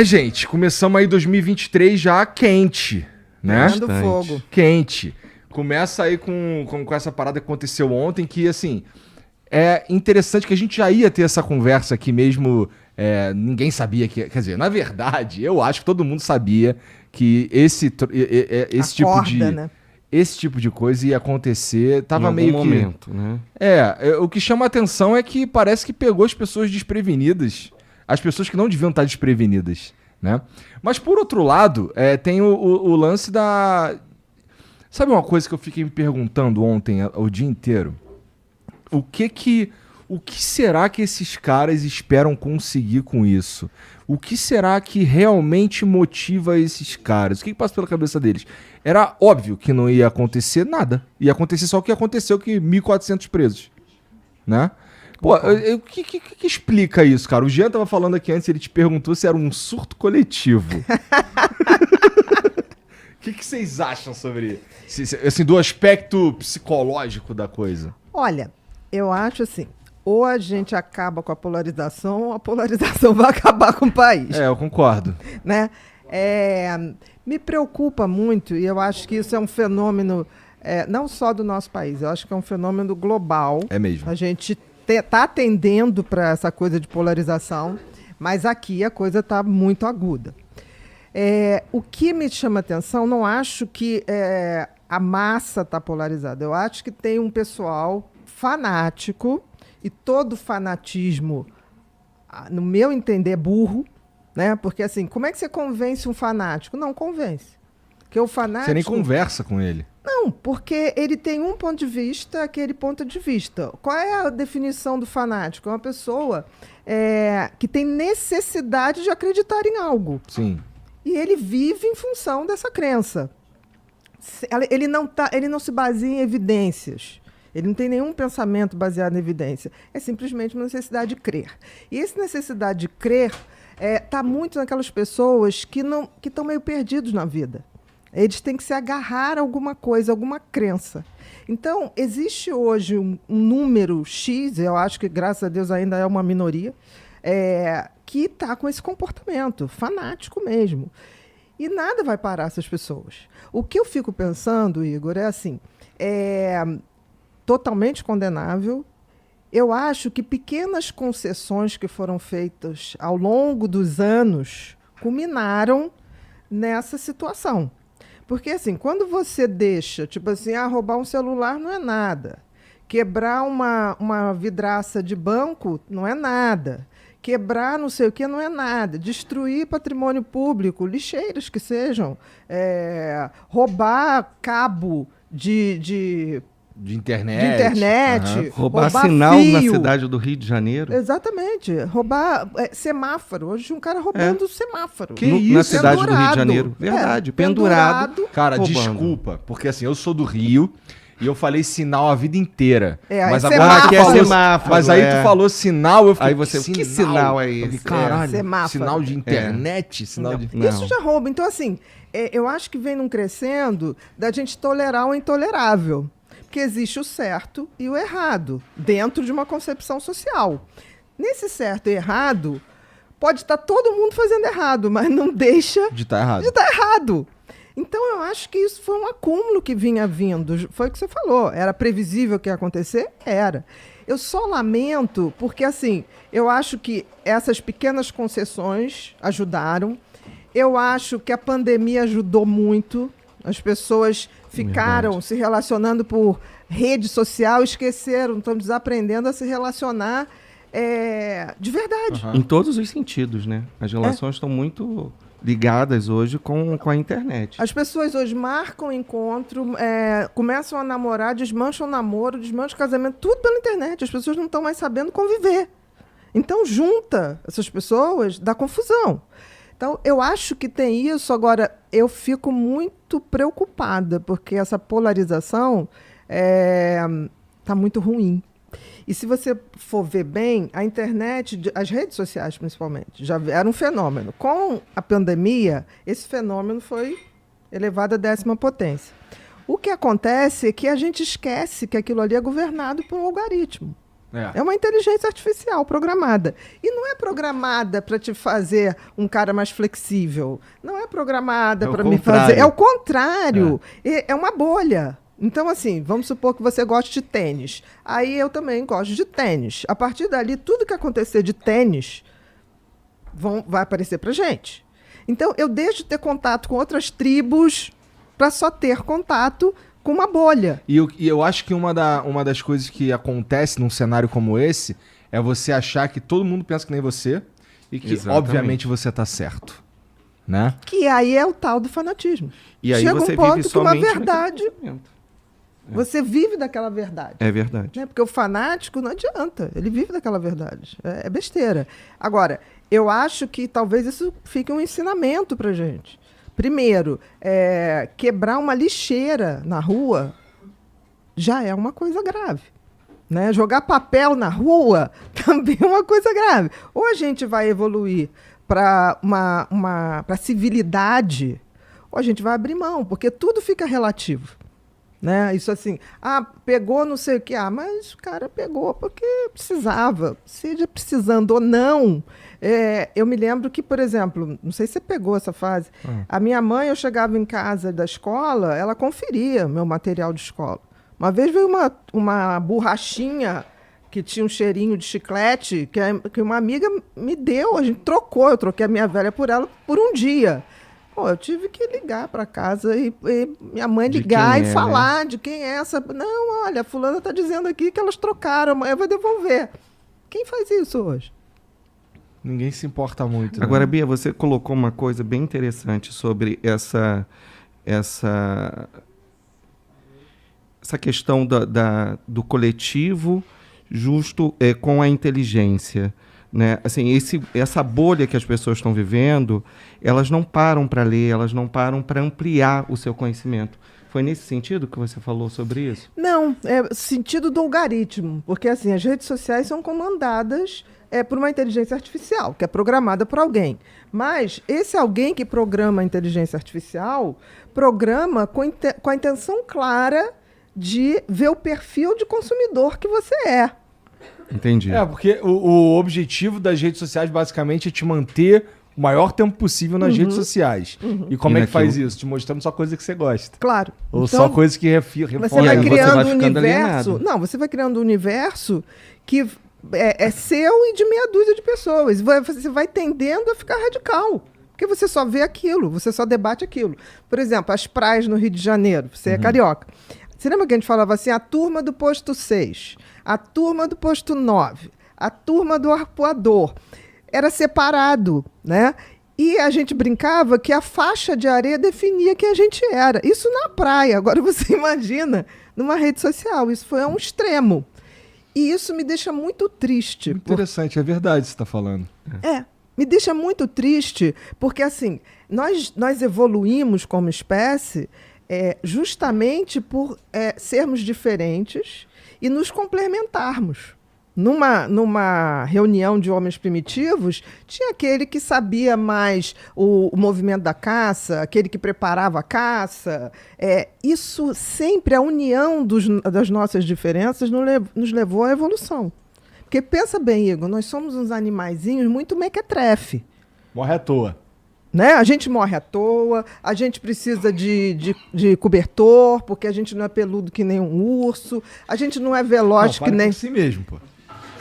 Gente, começamos aí 2023 já quente, né? Pegando fogo. Quente. Começa aí com essa parada que aconteceu ontem, que, assim, é interessante que a gente já ia ter essa conversa aqui mesmo, ninguém sabia que... Quer dizer, na verdade, eu acho que todo mundo sabia que esse tipo de coisa ia acontecer, tava meio que... momento, né? O que chama a atenção é que parece que pegou as pessoas desprevenidas, as pessoas que não deviam estar desprevenidas, né? Mas, por outro lado, tem o lance da... Sabe uma coisa que eu fiquei me perguntando ontem, o dia inteiro? O que será que esses caras esperam conseguir com isso? O que será que realmente motiva esses caras? O que passa pela cabeça deles? Era óbvio que não ia acontecer nada. Ia acontecer só o que aconteceu, que 1.400 presos, né? Pô, o que explica isso, cara? O Jean tava falando aqui antes, ele te perguntou se era um surto coletivo. O que vocês acham sobre, assim, do aspecto psicológico da coisa? Olha, eu acho assim, ou a gente acaba com a polarização, ou a polarização vai acabar com o país. Eu concordo. Né? Me preocupa muito, e eu acho que isso é um fenômeno, não só do nosso país, eu acho que é um fenômeno global. É mesmo. A gente está atendendo para essa coisa de polarização, mas aqui a coisa está muito aguda. O que me chama atenção, não acho que a massa está polarizada. Eu acho que tem um pessoal fanático, e todo fanatismo, no meu entender, é burro, né? Porque, assim, como é que você convence um fanático? Não convence. Porque o fanático... Você nem conversa com ele. Não, porque ele tem um ponto de vista, aquele ponto de vista. Qual é a definição do fanático? É uma pessoa que tem necessidade de acreditar em algo. Sim. E ele vive em função dessa crença. Ele não se baseia em evidências. Ele não tem nenhum pensamento baseado em evidência. É simplesmente uma necessidade de crer. E essa necessidade de crer está muito naquelas pessoas que estão meio perdidos na vida. Eles têm que se agarrar a alguma coisa, alguma crença. Então, existe hoje um número X, eu acho que, graças a Deus, ainda é uma minoria, que está com esse comportamento fanático mesmo. E nada vai parar essas pessoas. O que eu fico pensando, Igor, é assim, totalmente condenável. Eu acho que pequenas concessões que foram feitas ao longo dos anos culminaram nessa situação. Porque, assim, quando você deixa, tipo assim, roubar um celular não é nada. Quebrar uma vidraça de banco não é nada. Quebrar não sei o que não é nada. Destruir patrimônio público, lixeiras que sejam. Roubar cabo de internet, uhum. Roubar sinal fio. Na cidade do Rio de Janeiro. Exatamente. Roubar semáforo. Hoje um cara roubando semáforo. Que isso? Na cidade do Rio de Janeiro. Verdade, pendurado. Cara, roubando. Desculpa, porque assim, eu sou do Rio e eu falei sinal a vida inteira. Mas agora aqui é semáforo. Mas aí tu falou sinal, eu fiquei... Aí você, que sinal é esse? Caralho, sinal de internet? Isso já rouba. Então, assim, eu acho que vem num crescendo da gente tolerar o intolerável. Porque existe o certo e o errado, dentro de uma concepção social. Nesse certo e errado, pode estar todo mundo fazendo errado, mas não deixa de estar errado. Então, eu acho que isso foi um acúmulo que vinha vindo. Foi o que você falou. Era previsível que ia acontecer? Era. Eu só lamento porque, assim, eu acho que essas pequenas concessões ajudaram. Eu acho que a pandemia ajudou muito. As pessoas ficaram se relacionando por rede social, esqueceram, estão desaprendendo a se relacionar de verdade. Uhum. Em todos os sentidos, né? As relações estão muito ligadas hoje com a internet. As pessoas hoje marcam encontro, começam a namorar, desmancham o namoro, desmancham o casamento, tudo pela internet. As pessoas não estão mais sabendo conviver. Então, junta essas pessoas, dá confusão. Então, eu acho que tem isso. Agora, eu fico muito preocupada, porque essa polarização está muito ruim. E se você for ver bem, a internet, as redes sociais principalmente, já era um fenômeno. Com a pandemia, esse fenômeno foi elevado à 10ª potência. O que acontece é que a gente esquece que aquilo ali é governado por um algoritmo. É uma inteligência artificial programada. E não é programada para te fazer um cara mais flexível. Não é programada para me fazer. É o contrário. É uma bolha. Então, assim, vamos supor que você goste de tênis. Aí eu também gosto de tênis. A partir dali, tudo que acontecer de tênis vai aparecer pra gente. Então, eu deixo de ter contato com outras tribos para só ter contato com uma bolha. E eu acho que uma das coisas que acontece num cenário como esse é você achar que todo mundo pensa que nem você e que, obviamente, você tá certo. Né? Que aí é o tal do fanatismo. E aí chega você um ponto vive que uma somente verdade... Você vive daquela verdade. É verdade. Né? Porque o fanático não adianta. Ele vive daquela verdade. É besteira. Agora, eu acho que talvez isso fique um ensinamento pra gente. Primeiro, quebrar uma lixeira na rua já é uma coisa grave. Né? Jogar papel na rua também é uma coisa grave. Ou a gente vai evoluir para para civilidade, ou a gente vai abrir mão, porque tudo fica relativo. Né? Isso assim, pegou não sei o que, mas o cara pegou porque precisava, seja precisando ou não. Eu me lembro que, por exemplo, não sei se você pegou essa fase, a minha mãe, eu chegava em casa da escola, ela conferia meu material de escola. Uma vez veio uma borrachinha que tinha um cheirinho de chiclete, que uma amiga me deu, a gente trocou, eu troquei a minha velha por ela por um dia. Pô, eu tive que ligar para casa e minha mãe ligar e falar, né? De quem é essa. Não, olha, a fulana está dizendo aqui que elas trocaram, amanhã vai devolver. Quem faz isso hoje? Ninguém se importa muito. Né? Agora, Bia, você colocou uma coisa bem interessante sobre essa questão do coletivo justo com a inteligência. Né? Assim, essa bolha que as pessoas estão vivendo, elas não param para ler, elas não param para ampliar o seu conhecimento. Foi nesse sentido que você falou sobre isso? Não, é sentido do algoritmo, porque assim, as redes sociais são comandadas por uma inteligência artificial, que é programada por alguém. Mas esse alguém que programa a inteligência artificial, programa com a intenção clara de ver o perfil de consumidor que você é. Entendi. Porque o objetivo das redes sociais basicamente é te manter o maior tempo possível nas redes sociais. E como é que faz isso? Te mostrando só coisa que você gosta. Claro. Ou então, só coisa que reforçam. Você vai criando um universo... Não, você vai criando um universo que é seu e de meia dúzia de pessoas. Você vai tendendo a ficar radical. Porque você só vê aquilo, você só debate aquilo. Por exemplo, as praias no Rio de Janeiro. Você é carioca. Você lembra que a gente falava assim, a turma do posto 6, a turma do posto 9, a turma do arpoador. Era separado, né? E a gente brincava que a faixa de areia definia quem a gente era. Isso na praia. Agora você imagina numa rede social. Isso foi a um extremo. E isso me deixa muito triste. Interessante, é verdade o que você está falando. Me deixa muito triste, porque assim, nós evoluímos como espécie justamente por sermos diferentes e nos complementarmos. Numa reunião de homens primitivos, tinha aquele que sabia mais o movimento da caça, aquele que preparava a caça. Isso sempre, a união das nossas diferenças nos levou à evolução. Porque pensa bem, Igor, nós somos uns animaizinhos muito mequetrefe. Morre à toa. Né? A gente morre à toa, a gente precisa de cobertor, porque a gente não é peludo que nem um urso, a gente não é veloz que nem... si mesmo, pô.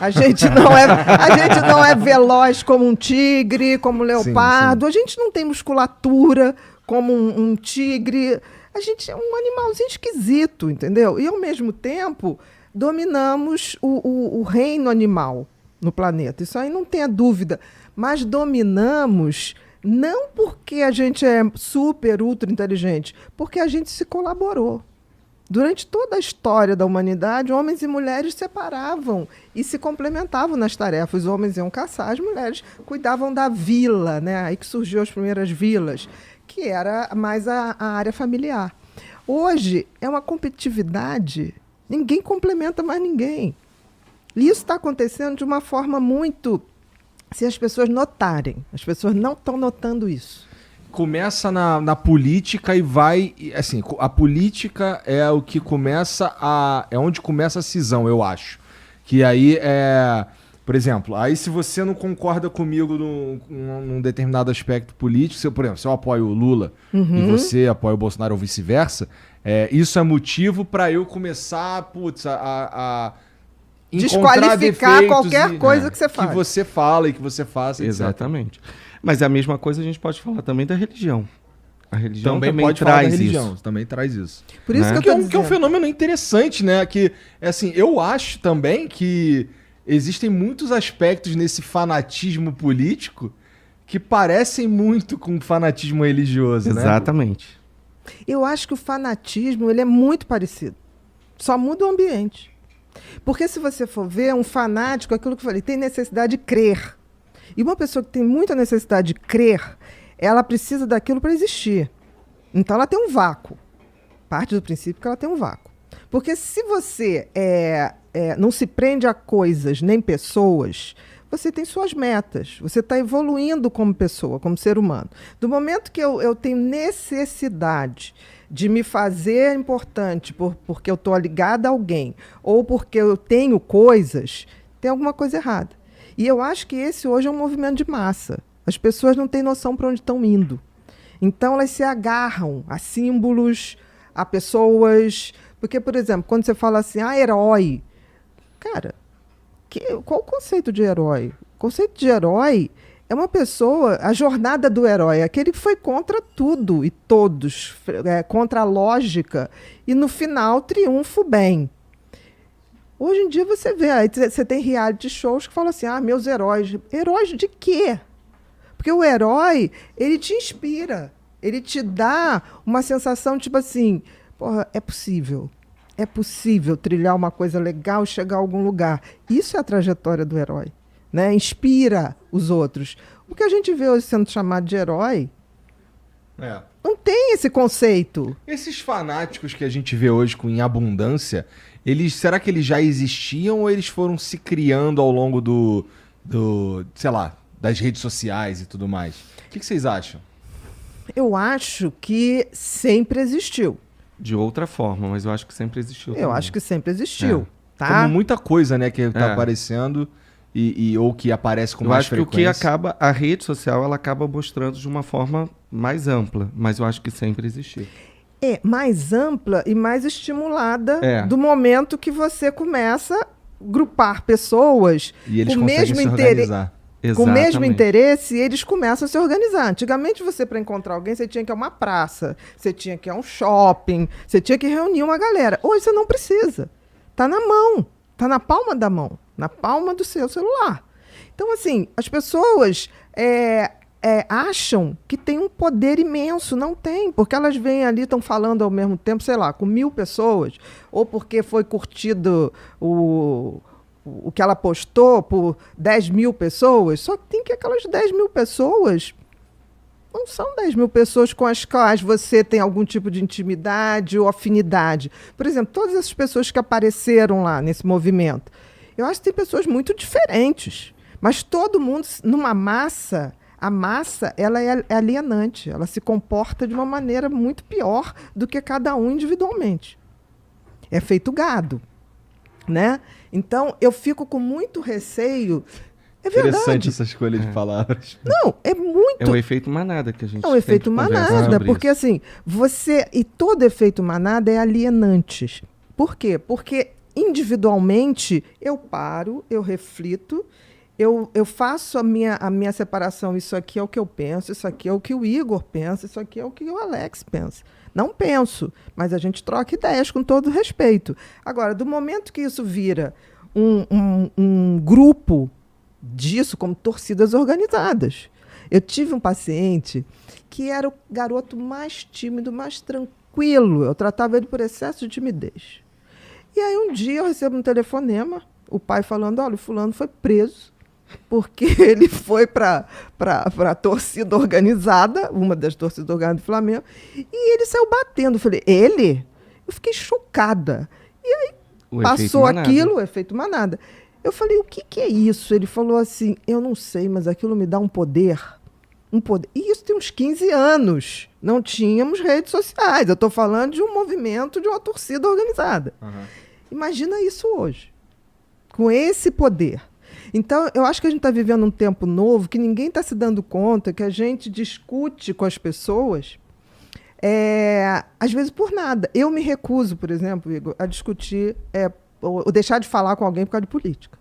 A gente não é veloz como um tigre, como um leopardo, sim. A gente não tem musculatura como um tigre, a gente é um animalzinho esquisito, entendeu? E, ao mesmo tempo, dominamos o reino animal no planeta, isso aí não tenha dúvida, mas dominamos... Não porque a gente é super, ultra inteligente, porque a gente se colaborou. Durante toda a história da humanidade, homens e mulheres separavam e se complementavam nas tarefas. Os homens iam caçar, as mulheres cuidavam da vila, né? Aí que surgiu as primeiras vilas, que era mais a área familiar. Hoje é uma competitividade, ninguém complementa mais ninguém. E isso está acontecendo de uma forma muito... Se as pessoas notarem, as pessoas não estão notando isso. Começa na política e vai... Assim, a política é o que começa é onde começa a cisão, eu acho. Que aí por exemplo, aí se você não concorda comigo num determinado aspecto político, por exemplo, se eu apoio o Lula e você apoia o Bolsonaro ou vice-versa, isso é motivo para eu começar, a desqualificar qualquer coisa que você faz. Que você fala e que você faça, etc. Exatamente. Mas a mesma coisa a gente pode falar também da religião. A religião também pode falar da traz religião, isso. também traz isso. Por isso Né? que eu tô Que é um dizendo. fenômeno interessante, né? Que, assim, eu acho também que existem muitos aspectos nesse fanatismo político que parecem muito com fanatismo religioso, né? Exatamente. Eu acho que o fanatismo ele é muito parecido. Só muda o ambiente. Porque se você for ver, um fanático, aquilo que eu falei, tem necessidade de crer. E uma pessoa que tem muita necessidade de crer, ela precisa daquilo para existir. Então ela tem um vácuo. Parte do princípio que ela tem um vácuo. Porque se você não se prende a coisas nem pessoas, você tem suas metas. Você está evoluindo como pessoa, como ser humano. Do momento que eu tenho necessidade de me fazer importante porque eu estou ligada a alguém ou porque eu tenho coisas, tem alguma coisa errada. E eu acho que esse hoje é um movimento de massa. As pessoas não têm noção para onde estão indo. Então elas se agarram a símbolos, a pessoas. Porque, por exemplo, quando você fala assim, herói. Cara, qual o conceito de herói? O conceito de herói é uma pessoa, a jornada do herói, aquele que foi contra tudo e todos, contra a lógica, e no final triunfa o bem. Hoje em dia você vê, aí você tem reality shows que falam assim, meus heróis. Heróis de quê? Porque o herói, ele te inspira, ele te dá uma sensação tipo assim, porra, é possível trilhar uma coisa legal e chegar a algum lugar. Isso é a trajetória do herói, né? Inspira os outros. O que a gente vê hoje sendo chamado de herói, não tem esse conceito. Esses fanáticos que a gente vê hoje em abundância, será que eles já existiam ou eles foram se criando ao longo sei lá, das redes sociais e tudo mais? O que vocês acham? Eu acho que sempre existiu. De outra forma, mas eu acho que sempre existiu. Eu acho que sempre existiu. Tá? Como muita coisa, né, que tá aparecendo ou que aparece com mais frequência. Eu acho que a rede social, ela acaba mostrando de uma forma mais ampla, mas eu acho que sempre existiu. Mais ampla e mais estimulada do momento que você começa a grupar pessoas e eles com conseguem se organizar. Com o mesmo interesse, eles começam a se organizar. Antigamente, para encontrar alguém, você tinha que ir a uma praça, você tinha que ir a um shopping, você tinha que reunir uma galera. Hoje você não precisa. Está na mão, está na palma da mão, na palma do seu celular. Então, assim, as pessoas acham que tem um poder imenso. Não tem, porque elas vêm ali, estão falando ao mesmo tempo, sei lá, com 1.000 pessoas, ou porque foi curtido o que ela postou por 10.000 pessoas, só que tem que aquelas 10.000 pessoas não são 10.000 pessoas com as quais você tem algum tipo de intimidade ou afinidade. Por exemplo, todas essas pessoas que apareceram lá nesse movimento, eu acho que tem pessoas muito diferentes, mas todo mundo, numa massa, a massa ela é alienante, ela se comporta de uma maneira muito pior do que cada um individualmente. É feito gado. Né? Então, eu fico com muito receio. É verdade. Interessante essa escolha de palavras. Não, é muito... É o efeito manada que a gente É o efeito manada, porque assim, e todo efeito manada é alienante. Por quê? Porque individualmente eu paro, eu reflito, eu faço a minha separação, isso aqui é o que eu penso, isso aqui é o que o Igor pensa, isso aqui é o que o Alex pensa. Não penso, mas a gente troca ideias com todo respeito. Agora, do momento que isso vira um grupo disso, como torcidas organizadas. Eu tive um paciente que era o garoto mais tímido, mais tranquilo. Eu tratava ele por excesso de timidez. E aí um dia eu recebo um telefonema, o pai falando, olha, o fulano foi preso, porque ele foi para a torcida organizada, uma das torcidas organizadas do Flamengo, e ele saiu batendo. Eu falei, ele? Eu fiquei chocada. E aí passou aquilo, o efeito manada. Eu falei, o que é isso? Ele falou assim, eu não sei, mas aquilo me dá um poder. Um poder. E isso tem uns 15 anos. Não tínhamos redes sociais. Eu estou falando de um movimento, de uma torcida organizada. Uhum. Imagina isso hoje. com esse poder. Então, eu acho que a gente está vivendo um tempo novo que ninguém está se dando conta que a gente discute com as pessoas, às vezes por nada. Eu me recuso, por exemplo, Igor, a discutir ou deixar de falar com alguém por causa de política.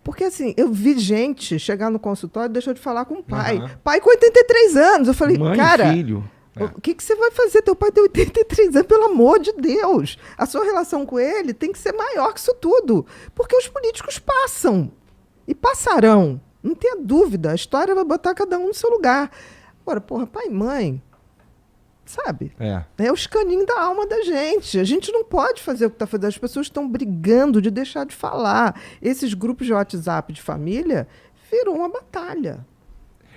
Porque, assim, eu vi gente chegar no consultório e deixou de falar com o pai. Uhum. Pai com 83 anos. Eu falei, Mãe, cara, filho. o que você vai fazer? Teu pai tem 83 anos, pelo amor de Deus. A sua relação com ele tem que ser maior que isso tudo. Porque os políticos passam. E passarão. Não tenha dúvida. A história vai botar cada um no seu lugar. Agora, porra, pai e mãe, sabe? É os caninhos da alma da gente. A gente não pode fazer o que está fazendo. As pessoas estão brigando de deixar de falar. Esses grupos de WhatsApp de família virou uma batalha.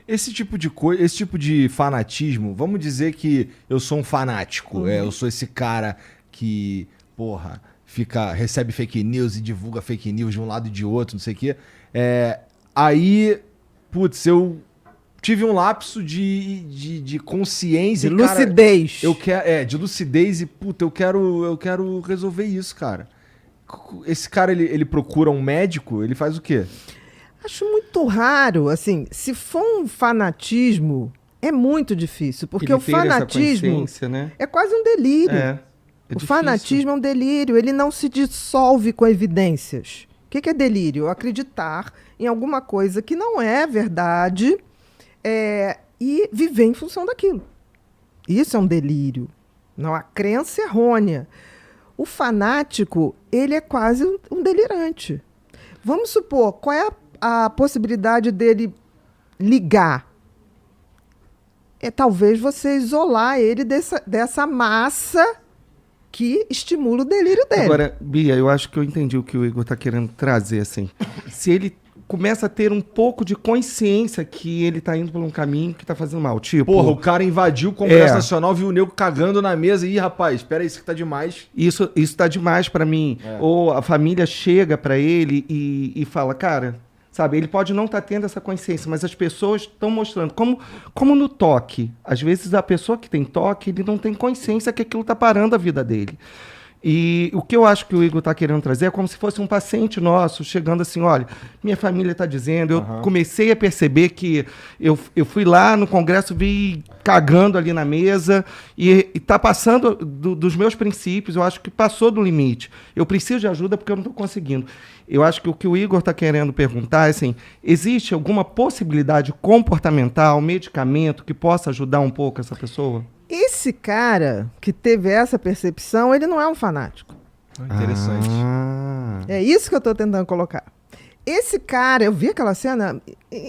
Esse tipo de coisa, esse tipo de fanatismo, vamos dizer que eu sou um fanático, eu sou esse cara que, porra, recebe fake news e divulga fake news de um lado e de outro, não sei o quê. Aí, putz, eu tive um lapso de consciência. De lucidez. Cara, de lucidez e, puta, eu quero resolver isso, cara. Esse cara, ele procura um médico, ele faz o quê? Acho muito raro, assim, se for um fanatismo, é muito difícil, porque o fanatismo né? é quase um delírio. É o difícil. fanatismo é um delírio, ele não se dissolve com evidências. O que é delírio? Acreditar em alguma coisa que não é verdade e viver em função daquilo. Isso é um delírio, não a crença errônea. O fanático, ele é quase um delirante. Vamos supor, qual é a possibilidade dele ligar? É talvez você isolar ele dessa massa que estimula o delírio dele. Agora, Bia, eu acho que eu entendi o que o Igor está querendo trazer, assim. Se ele começa a ter um pouco de consciência que ele tá indo por um caminho que tá fazendo mal, tipo... Porra, o cara invadiu o Congresso Nacional, viu o nego cagando na mesa e, rapaz, espera aí, isso que tá demais. Isso tá demais pra mim. Ou a família chega pra ele e fala, cara... Sabe, ele pode não estar tendo essa consciência, mas as pessoas estão mostrando. Como no toque. Às vezes a pessoa que tem toque, ele não tem consciência que aquilo está parando a vida dele. E o que eu acho que o Igor está querendo trazer é como se fosse um paciente nosso, chegando assim, olha, minha família está dizendo, eu comecei a perceber que eu fui lá no Congresso, vi cagando ali na mesa, e está passando dos meus princípios, eu acho que passou do limite. Eu preciso de ajuda porque eu não estou conseguindo. Eu acho que o que o Igor está querendo perguntar é assim, existe alguma possibilidade comportamental, medicamento, que possa ajudar um pouco essa pessoa? Esse cara que teve essa percepção, ele não é um fanático. Interessante. É isso que eu estou tentando colocar. Esse cara, eu vi aquela cena,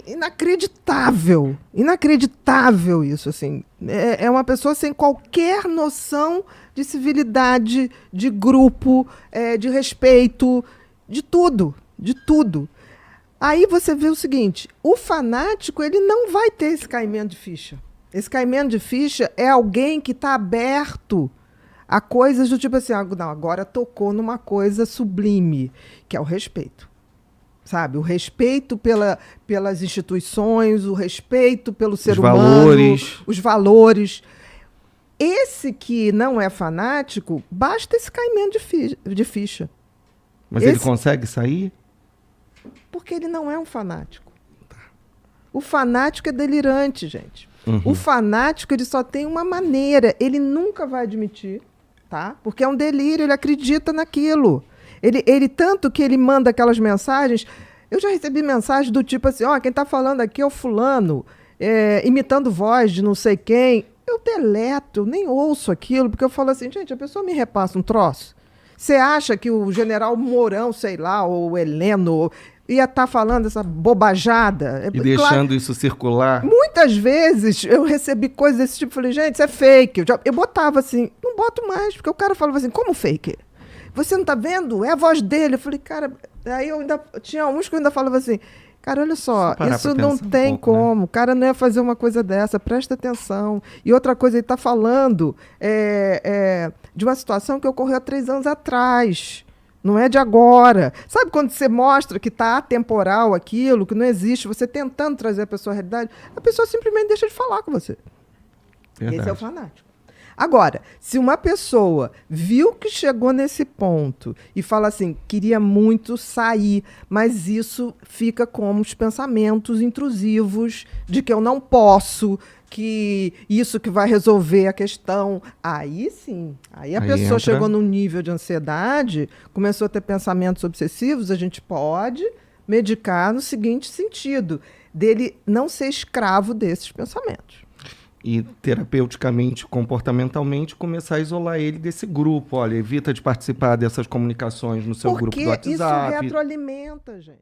inacreditável. Inacreditável isso, assim. É uma pessoa sem qualquer noção de civilidade, de grupo, de respeito, de tudo, de tudo. Aí você vê o seguinte, o fanático, ele não vai ter esse caimento de ficha. Esse caimento de ficha é alguém que está aberto a coisas do tipo assim, não, agora tocou numa coisa sublime, que é o respeito. Sabe? O respeito pelas instituições, o respeito pelo ser humano, os valores. Esse que não é fanático, basta esse caimento de ficha. Mas ele consegue sair? Porque ele não é um fanático. O fanático é delirante, gente. O fanático, ele só tem uma maneira. Ele nunca vai admitir, tá? Porque é um delírio, ele acredita naquilo. Ele tanto que ele manda aquelas mensagens... Eu já recebi mensagem do tipo assim, quem está falando aqui é o fulano, imitando voz de não sei quem. Eu deleto, eu nem ouço aquilo, porque eu falo assim, gente, a pessoa me repassa um troço. Você acha que o general Mourão, sei lá, ou o Heleno... ia estar falando essa bobajada. E deixando isso circular. Muitas vezes eu recebi coisas desse tipo, falei, gente, isso é fake. Eu botava assim, não boto mais, porque o cara falava assim, como fake? Você não tá vendo? É a voz dele. Eu falei, cara, aí eu ainda tinha uns que eu ainda falava assim, cara, olha só, isso não tem como, o cara não ia fazer uma coisa dessa, presta atenção. E outra coisa, ele tá falando de uma situação que ocorreu há 3 anos atrás. Não é de agora. Sabe quando você mostra que está atemporal aquilo, que não existe, você tentando trazer a pessoa à realidade, a pessoa simplesmente deixa de falar com você. Verdade. Esse é o fanático. Agora, se uma pessoa viu que chegou nesse ponto e fala assim, queria muito sair, mas isso fica como os pensamentos intrusivos de que eu não posso, que isso que vai resolver a questão. Aí sim, aí a pessoa entra... chegou num nível de ansiedade, começou a ter pensamentos obsessivos, a gente pode medicar no seguinte sentido, dele não ser escravo desses pensamentos. E terapeuticamente, comportamentalmente, começar a isolar ele desse grupo. Olha, evita de participar dessas comunicações no seu grupo do WhatsApp. Porque isso retroalimenta, gente.